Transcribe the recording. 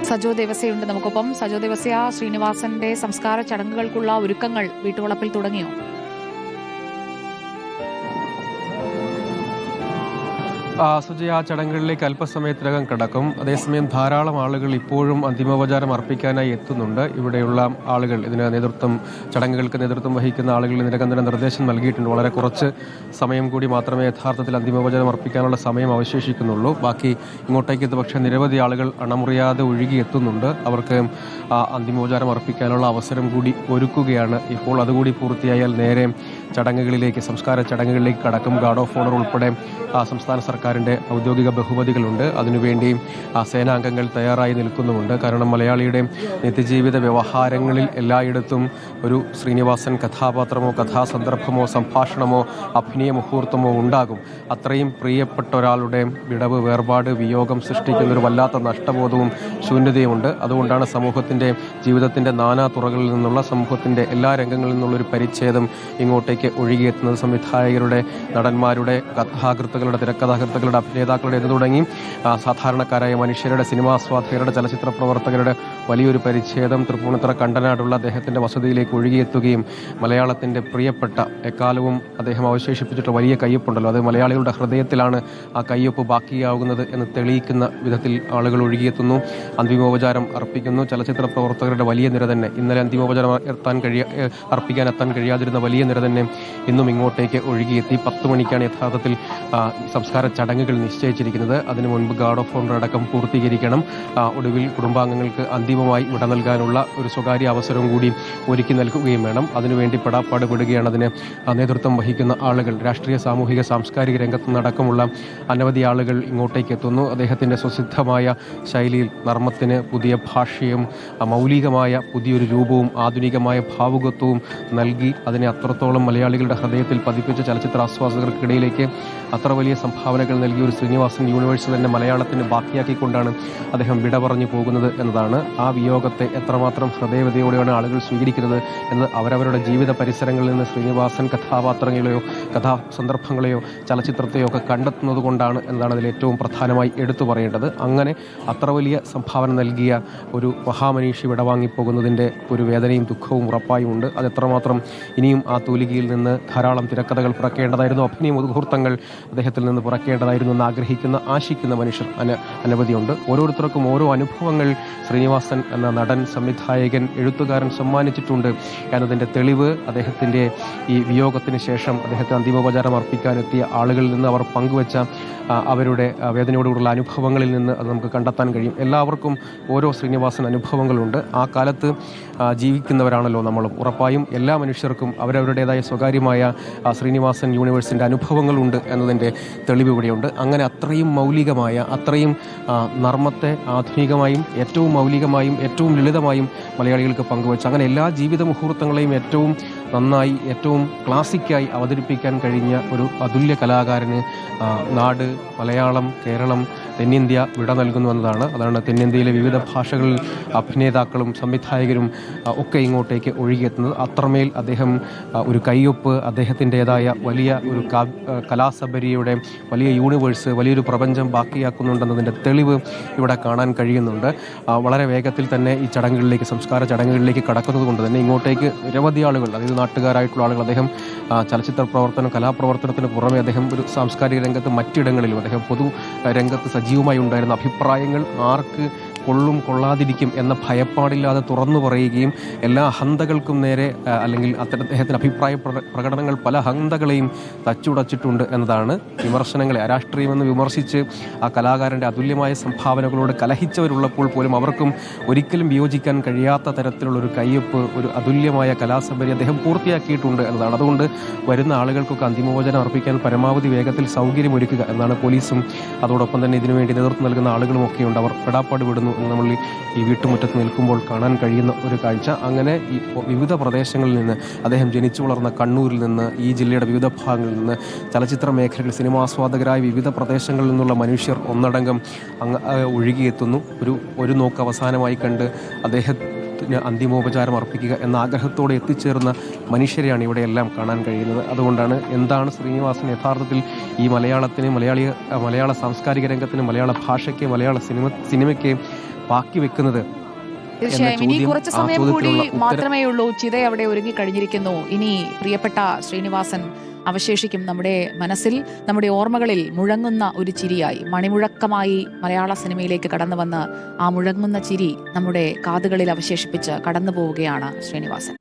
സജോ ദേവസ്യയുണ്ട് നമുക്കൊപ്പം. സജോ ദേവസ്യ, ശ്രീനിവാസന്റെ സംസ്കാര ചടങ്ങുകൾക്കുള്ള ഒരുക്കങ്ങൾ വീട്ടുവളപ്പിൽ തുടങ്ങിയോ? സുജയ, ആ ചടങ്ങുകളിലേക്ക് അല്പസമയത്തിനകം കടക്കും. അതേസമയം ധാരാളം ആളുകൾ ഇപ്പോഴും അന്തിമോപചാരം അർപ്പിക്കാനായി എത്തുന്നുണ്ട്. ഇവിടെയുള്ള ആളുകൾ, ചടങ്ങുകൾക്ക് നേതൃത്വം വഹിക്കുന്ന ആളുകൾ ഇതിനകം തന്നെ നിർദ്ദേശം നൽകിയിട്ടുണ്ട്. വളരെ കുറച്ച് സമയം കൂടി മാത്രമേ യഥാർത്ഥത്തിൽ അന്തിമോപചാരം അർപ്പിക്കാനുള്ള സമയം അവശേഷിക്കുന്നുള്ളൂ. ബാക്കി ഇങ്ങോട്ടേക്ക് പക്ഷേ നിരവധി ആളുകൾ അണമുറിയാതെ ഒഴുകി എത്തുന്നുണ്ട്. അവർക്ക് അന്തിമോപചാരം അർപ്പിക്കാനുള്ള അവസരം കൂടി ഒരുക്കുകയാണ് ഇപ്പോൾ. അതുകൂടി പൂർത്തിയായാൽ നേരെ ചടങ്ങുകളിലേക്ക്, സംസ്കാര ചടങ്ങുകളിലേക്ക് കടക്കും. ഗാർഡ് ഓഫ് ഓണർ ഉൾപ്പെടെ സംസ്ഥാന സർക്കാരിൻ്റെ ഔദ്യോഗിക ബഹുമതികളുണ്ട്. അതിനുവേണ്ടി സേനാംഗങ്ങൾ തയ്യാറായി നിൽക്കുന്നുമുണ്ട്. കാരണം മലയാളിയുടെ നിത്യജീവിത വ്യവഹാരങ്ങളിൽ എല്ലായിടത്തും ഒരു ശ്രീനിവാസൻ കഥാപാത്രമോ കഥാസന്ദർഭമോ സംഭാഷണമോ അഭിനയ മുഹൂർത്തമോ ഉണ്ടാകും. അത്രയും പ്രിയപ്പെട്ട ഒരാളുടെ വിടവ്, വേർപാട്, വിയോഗം സൃഷ്ടിക്കുന്നൊരു വല്ലാത്ത നഷ്ടബോധവും ശൂന്യതയുമുണ്ട്. അതുകൊണ്ടാണ് സമൂഹത്തിൻ്റെ ജീവിതത്തിൻ്റെ നാനാ തുറകളിൽ നിന്നുള്ള, സമൂഹത്തിൻ്റെ എല്ലാ രംഗങ്ങളിൽ നിന്നുള്ളൊരു പരിച്ഛേദം ഇങ്ങോട്ടേക്ക് ഒഴുകിയെത്തുന്നത്. സംവിധായകരുടെ, നടന്മാരുടെ, കഥാകൃത്തുക്കളുടെ, തിരക്കഥാകൃത്തുക്കളുടെ, അഭിനേതാക്കളുടെ എന്ന് തുടങ്ങി സാധാരണക്കാരായ മനുഷ്യരുടെ, സിനിമാസ്വാദകരുടെ, ചലച്ചിത്ര പ്രവർത്തകരുടെ വലിയൊരു പരിച്ഛേദം തൃപ്പൂണിത്തുറ കണ്ടനാടുള്ള അദ്ദേഹത്തിൻ്റെ വസതിയിലേക്ക് ഒഴുകിയെത്തുകയും മലയാളത്തിൻ്റെ പ്രിയപ്പെട്ട, എക്കാലവും അദ്ദേഹം അവശേഷിപ്പിച്ചിട്ടുള്ള വലിയ കയ്യൊപ്പുണ്ടല്ലോ, അത് മലയാളികളുടെ ഹൃദയത്തിലാണ് ആ കയ്യൊപ്പ് ബാക്കിയാവുന്നത് എന്ന് തെളിയിക്കുന്ന വിധത്തിൽ ആളുകൾ ഒഴുകിയെത്തുന്നു. അന്തിമോപചാരം അർപ്പിക്കുന്നു. ചലച്ചിത്ര പ്രവർത്തകരുടെ വലിയ നിര തന്നെ, ഇന്നലെ അന്തിമോപചാരം അർപ്പിക്കാൻ എത്താൻ കഴിയാതിരുന്ന വലിയ നിര തന്നെ ഇന്നും ഇങ്ങോട്ടേക്ക് ഒഴുകിയെത്തി. 10 മണിക്കാണ് യഥാർത്ഥത്തിൽ സംസ്കാര ചടങ്ങുകൾ നിശ്ചയിച്ചിരിക്കുന്നത്. അതിനു മുൻപ് ഗാർഡ് ഓഫ് ഓണർ അടക്കം പൂർത്തീകരിക്കണം. ഒടുവിൽ കുടുംബാംഗങ്ങൾക്ക് അന്തിമമായി വിട നൽകാനുള്ള ഒരു സ്വകാര്യ അവസരവും കൂടി ഒരുക്കി നൽകുകയും വേണം. അതിനുവേണ്ടി പെടാപ്പാട് പെടുകയാണ് അതിന് നേതൃത്വം വഹിക്കുന്ന ആളുകൾ. രാഷ്ട്രീയ, സാമൂഹിക, സാംസ്കാരിക രംഗത്തു നിന്നടക്കമുള്ള അനവധി ആളുകൾ ഇങ്ങോട്ടേക്ക് എത്തുന്നു. അദ്ദേഹത്തിൻ്റെ സ്വസിദ്ധമായ ശൈലിയിൽ നർമ്മത്തിന് പുതിയ ഭാഷയും മൗലികമായ പുതിയൊരു രൂപവും ആധുനികമായ ഭാവുകത്വവും നൽകി അതിനെ അത്രത്തോളം മലയാളികളുടെ ഹൃദയത്തിൽ പതിപ്പിച്ച ചലച്ചിത്ര ആസ്വാദകർക്കിടയിലേക്ക് അത്ര വലിയ സംഭാവനകൾ നൽകിയ ഒരു ശ്രീനിവാസൻ യൂണിവേഴ്സ് തന്നെ മലയാളത്തിന് ബാക്കിയാക്കിക്കൊണ്ടാണ് അദ്ദേഹം വിട പറഞ്ഞു പോകുന്നത് എന്നതാണ്. ആ വിയോഗത്തെ എത്രമാത്രം ഹൃദയവതയോടെയാണ് ആളുകൾ സ്വീകരിക്കുന്നത് എന്ന് അവരവരുടെ ജീവിത പരിസരങ്ങളിൽ നിന്ന് ശ്രീനിവാസൻ കഥാപാത്രങ്ങളെയോ കഥാസന്ദർഭങ്ങളെയോ ചലച്ചിത്രത്തെയോ ഒക്കെ കണ്ടെത്തുന്നത് കൊണ്ടാണ് എന്നതാണ് അതിൽ ഏറ്റവും പ്രധാനമായി എടുത്തു പറയേണ്ടത്. അങ്ങനെ അത്ര വലിയ സംഭാവന നൽകിയ ഒരു മഹാമനീഷി വിടവാങ്ങിപ്പോകുന്നതിൻ്റെ ഒരു വേദനയും ദുഃഖവും ഉറപ്പായും ഉണ്ട്. അതെത്രമാത്രം ഇനിയും ആ തൂലികയിൽ നിന്ന് ധാരാളം തിരക്കഥകൾ പിറക്കേണ്ടതായിരുന്നു, അഭിനയ മുഹൂർത്തങ്ങൾ അദ്ദേഹത്തിൽ നിന്ന് പിറക്കേണ്ടതായിരുന്നു എന്ന് ആഗ്രഹിക്കുന്ന, ആശിക്കുന്ന മനുഷ്യർ അനവധിയുണ്ട്. ഓരോരുത്തർക്കും ഓരോ അനുഭവങ്ങൾ ശ്രീനിവാസൻ എന്ന നടൻ, സംവിധായകൻ, എഴുത്തുകാരൻ സമ്മാനിച്ചിട്ടുണ്ട് എന്നതിൻ്റെ തെളിവ് അദ്ദേഹത്തിൻ്റെ ഈ വിയോഗത്തിന് ശേഷം അദ്ദേഹത്തെ അന്തിമോപചാരം അർപ്പിക്കാനെത്തിയ ആളുകളിൽ നിന്ന് അവർ പങ്കുവച്ച അവരുടെ വേദനയോടുകൂടുള്ള അനുഭവങ്ങളിൽ നിന്ന് അത് നമുക്ക് കണ്ടെത്താൻ കഴിയും. എല്ലാവർക്കും ഓരോ ശ്രീനിവാസൻ അനുഭവങ്ങളുണ്ട്. ആ കാലത്ത് ജീവിക്കുന്നവരാണല്ലോ നമ്മളും. ഉറപ്പായും എല്ലാ മനുഷ്യർക്കും അവരവരുടേതായ സ്വകാര്യമായ ശ്രീനിവാസൻ യൂണിവേഴ്സിൻ്റെ അനുഭവങ്ങളുണ്ട് എന്നതിൻ്റെ തെളിവ് ഇവിടെയുണ്ട്. അങ്ങനെ അത്രയും മൗലികമായ, അത്രയും നർമ്മത്തെ ആധുനികമായും ഏറ്റവും മൗലികമായും ഏറ്റവും ലളിതമായും മലയാളികൾക്ക് പങ്കുവച്ചു. അങ്ങനെ എല്ലാ ജീവിത മുഹൂർത്തങ്ങളെയും ഏറ്റവും നന്നായി, ഏറ്റവും ക്ലാസിക്കായി അവതരിപ്പിക്കാൻ കഴിഞ്ഞ ഒരു അതുല്യ കലാകാരന് നാട്, മലയാളം, കേരളം, തെന്നിന്ത്യ വിട നൽകുന്നു എന്നതാണ്. അതാണ് തെന്നിന്ത്യയിലെ വിവിധ ഭാഷകളിൽ അഭിനേതാക്കളും സംവിധായകരും ഒക്കെ ഇങ്ങോട്ടേക്ക് ഒഴുകിയെത്തുന്നത്. അത്രമേൽ അദ്ദേഹം ഒരു കയ്യൊപ്പ്, അദ്ദേഹത്തിൻ്റെതായ വലിയ ഒരു കലാസബരിയുടെ വലിയ യൂണിവേഴ്സ്, വലിയൊരു പ്രപഞ്ചം ബാക്കിയാക്കുന്നുണ്ടെന്നതിൻ്റെ തെളിവ് ഇവിടെ കാണാൻ കഴിയുന്നുണ്ട്. വളരെ വേഗത്തിൽ തന്നെ ഈ ചടങ്ങുകളിലേക്ക്, സംസ്കാര ചടങ്ങുകളിലേക്ക് കടക്കുന്നത് കൊണ്ട് തന്നെ ഇങ്ങോട്ടേക്ക് നിരവധി ആളുകൾ, അതായത് നാട്ടുകാരായിട്ടുള്ള ആളുകൾ, അദ്ദേഹം ചലച്ചിത്ര പ്രവർത്തനം, കലാപ്രവർത്തനത്തിന് പുറമെ അദ്ദേഹം ഒരു സാംസ്കാരിക രംഗത്ത് മറ്റിടങ്ങളിലും അദ്ദേഹം പൊതു രംഗത്ത് സജീവമായി ഉണ്ടായിരുന്ന അഭിപ്രായങ്ങൾ ആർക്ക് കൊള്ളും കൊള്ളാതിരിക്കും എന്ന ഭയപ്പാടില്ലാതെ തുറന്നു പറയുകയും എല്ലാ ഹന്തകൾക്കും നേരെ, അല്ലെങ്കിൽ അദ്ദേഹത്തിൻ്റെ അഭിപ്രായ പ്രകടനങ്ങൾ പല ഹന്തകളെയും തച്ചുടച്ചിട്ടുണ്ട് എന്നതാണ്. വിമർശനങ്ങളെ, അരാഷ്ട്രീയമെന്ന് വിമർശിച്ച് ആ കലാകാരൻ്റെ അതുല്യമായ സംഭാവനകളോട് കലഹിച്ചവരുള്ളപ്പോൾ പോലും അവർക്കും ഒരിക്കലും വിയോജിക്കാൻ കഴിയാത്ത തരത്തിലുള്ളൊരു കയ്യൊപ്പ്, ഒരു അതുല്യമായ കലാസബരി അദ്ദേഹം പൂർത്തിയാക്കിയിട്ടുണ്ട് എന്നതാണ്. അതുകൊണ്ട് വരുന്ന ആളുകൾക്കൊക്കെ അന്തിമോപചാരം അർപ്പിക്കാൻ പരമാവധി വേഗത്തിൽ സൗകര്യമൊരുക്കുക എന്നാണ് പോലീസും അതോടൊപ്പം തന്നെ ഇതിനുവേണ്ടി നേതൃത്വം നൽകുന്ന ആളുകളുമൊക്കെയുണ്ട്. അവർ പെടാപ്പാട് വിടുന്നു നമ്മൾ ഈ വീട്ടുമുറ്റത്ത് നിൽക്കുമ്പോൾ കാണാൻ കഴിയുന്ന ഒരു കാഴ്ച. അങ്ങനെ ഈ വിവിധ പ്രദേശങ്ങളിൽ നിന്ന്, അദ്ദേഹം ജനിച്ചു വളർന്ന കണ്ണൂരിൽ നിന്ന്, ഈ ജില്ലയുടെ വിവിധ ഭാഗങ്ങളിൽ നിന്ന്, ചലച്ചിത്ര മേഖലകളിൽ സിനിമാസ്വാദകരായ വിവിധ പ്രദേശങ്ങളിൽ നിന്നുള്ള മനുഷ്യർ ഒന്നടങ്കം ഒഴുകിയെത്തുന്നു. ഒരു നോക്ക് അവസാനമായി കണ്ട് അദ്ദേഹത്തിന് അന്തിമോപചാരം അർപ്പിക്കുക എന്ന ആഗ്രഹത്തോടെ എത്തിച്ചേർന്ന മനുഷ്യരെയാണ് ഇവിടെയെല്ലാം കാണാൻ കഴിയുന്നത്. അതുകൊണ്ടാണ് എന്താണ് ശ്രീനിവാസൻ യഥാർത്ഥത്തിൽ ഈ മലയാളത്തിന്, മലയാള സാംസ്കാരിക രംഗത്തിന്, മലയാള ഭാഷയ്ക്ക്, മലയാള സിനിമയ്ക്ക് ബാക്കി വെക്കുന്നത്? തീർച്ചയായും ഇനി ചോദ്യം, കുറച്ച് ആ സമയം കൂടി ചോദ്യത്തിനുള്ള ഉത്തരം മാത്രമേ ഉള്ളൂ. ചിത അവിടെ ഒരുങ്ങിക്കഴിഞ്ഞിരിക്കുന്നു. ഇനി പ്രിയപ്പെട്ട ശ്രീനിവാസൻ അവശേഷിക്കും നമ്മുടെ മനസ്സിൽ, നമ്മുടെ ഓർമ്മകളിൽ മുഴങ്ങുന്ന ഒരു ചിരിയായി, മണിമുഴക്കമായി മലയാള സിനിമയിലേക്ക് കടന്നു വന്ന് ആ മുഴങ്ങുന്ന ചിരി നമ്മുടെ കാതുകളിൽ അവശേഷിപ്പിച്ച് കടന്നു പോവുകയാണ് ശ്രീനിവാസൻ.